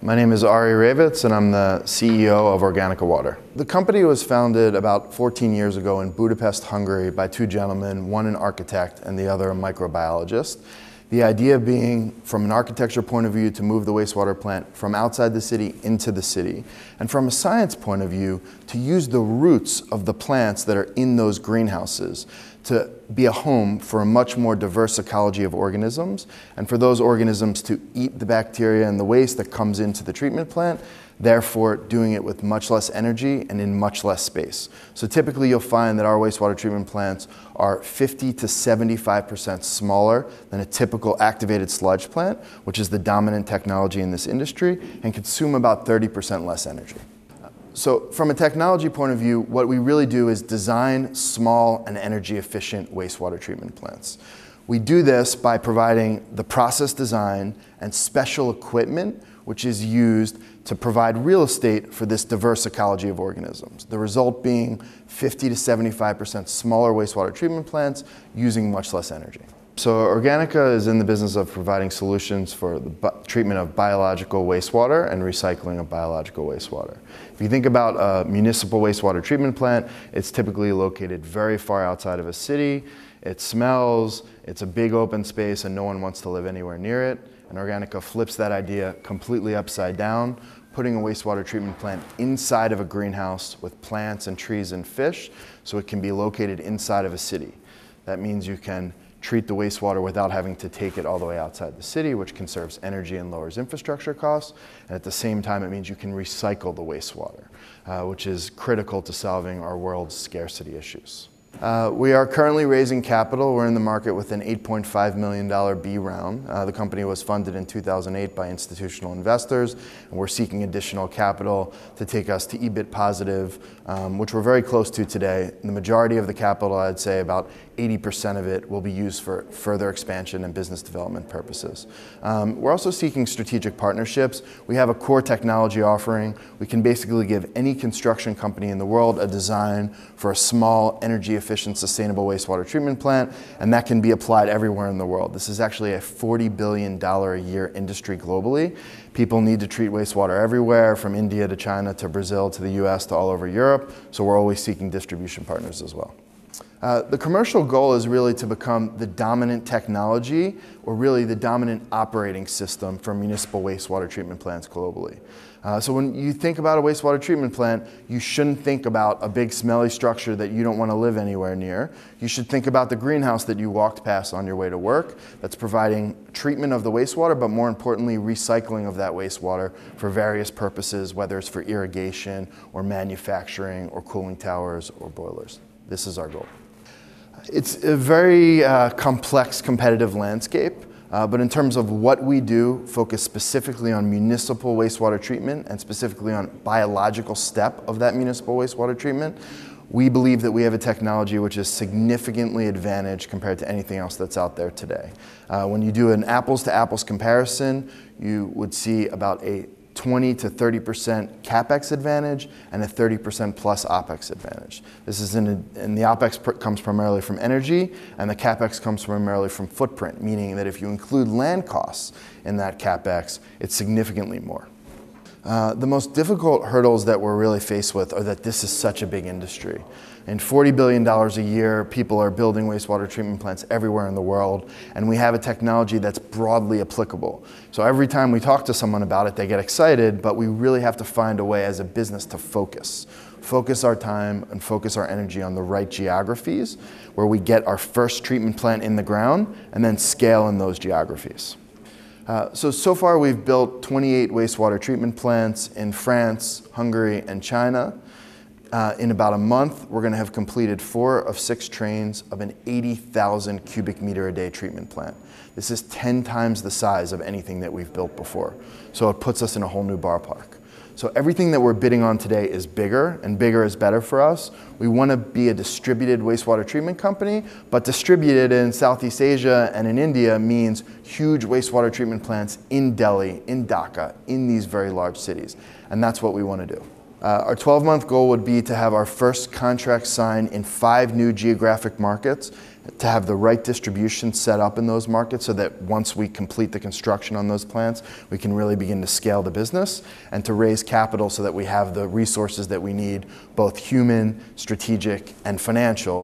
My name is Ari Ravitz and I'm the CEO of Organica Water. The company was founded about 14 years ago in Budapest, Hungary by two gentlemen, one an architect and the other a microbiologist. The idea being, from an architecture point of view, to move the wastewater plant from outside the city into the city. And from a science point of view, to use the roots of the plants that are in those greenhouses to be a home for a much more diverse ecology of organisms, and for those organisms to eat the bacteria and the waste that comes into the treatment plant, therefore doing it with much less energy and in much less space. So typically you'll find that our wastewater treatment plants are 50 to 75% smaller than a typical activated sludge plant, which is the dominant technology in this industry, and consume about 30% less energy. So from a technology point of view, what we really do is design small and energy efficient wastewater treatment plants. We do this by providing the process design and special equipment which is used to provide real estate for this diverse ecology of organisms. The result being 50 to 75% smaller wastewater treatment plants using much less energy. So Organica is in the business of providing solutions for the treatment of biological wastewater and recycling of biological wastewater. If you think about a municipal wastewater treatment plant, it's typically located very far outside of a city. It smells, it's a big open space, and no one wants to live anywhere near it. And Organica flips that idea completely upside down, putting a wastewater treatment plant inside of a greenhouse with plants and trees and fish, so it can be located inside of a city. That means you can treat the wastewater without having to take it all the way outside the city, which conserves energy and lowers infrastructure costs. And at the same time, it means you can recycle the wastewater, which is critical to solving our world's scarcity issues. We are currently raising capital. We're in the market with an $8.5 million B round. The company was funded in 2008 by institutional investors, and we're seeking additional capital to take us to EBIT positive, which we're very close to today. The majority of the capital, I'd say about 80% of it, will be used for further expansion and business development purposes. We're also seeking strategic partnerships. We have a core technology offering. We can basically give any construction company in the world a design for a small, energy efficient, sustainable wastewater treatment plant, and that can be applied everywhere in the world. This is actually a $40 billion a year industry globally. People need to treat wastewater everywhere, from India to China to Brazil to the US to all over Europe, so we're always seeking distribution partners as well. The commercial goal is really to become the dominant technology, or really the dominant operating system for municipal wastewater treatment plants globally. So when you think about a wastewater treatment plant, you shouldn't think about a big smelly structure that you don't want to live anywhere near. You should think about the greenhouse that you walked past on your way to work that's providing treatment of the wastewater, but more importantly, recycling of that wastewater for various purposes, whether it's for irrigation or manufacturing or cooling towers or boilers. This is our goal. It's a very complex competitive landscape, but in terms of what we do, focus specifically on municipal wastewater treatment and specifically on biological step of that municipal wastewater treatment. We believe that we have a technology which is significantly advantaged compared to anything else that's out there today. When you do an apples to apples comparison, you would see about a 20 to 30% CapEx advantage and a 30% plus OpEx advantage. This is and the OpEx comes primarily from energy, and the CapEx comes primarily from footprint, meaning that if you include land costs in that CapEx, it's significantly more. The most difficult hurdles that we're really faced with are that this is such a big industry. And $40 billion a year, people are building wastewater treatment plants everywhere in the world, and we have a technology that's broadly applicable. So every time we talk to someone about it, they get excited, but we really have to find a way as a business to focus our time and focus our energy on the right geographies where we get our first treatment plant in the ground and then scale in those geographies. So far we've built 28 wastewater treatment plants in France, Hungary, and China. In about a month, we're going to have completed 4 of 6 trains of an 80,000 cubic meter a day treatment plant. This is 10 times the size of anything that we've built before. So it puts us in a whole new ballpark. So everything that we're bidding on today is bigger, and bigger is better for us. We want to be a distributed wastewater treatment company, but distributed in Southeast Asia and in India means huge wastewater treatment plants in Delhi, in Dhaka, in these very large cities. And that's what we want to do. Our 12-month goal would be to have our first contract signed in 5 new geographic markets, to have the right distribution set up in those markets so that once we complete the construction on those plants, we can really begin to scale the business, and to raise capital so that we have the resources that we need, both human, strategic, and financial.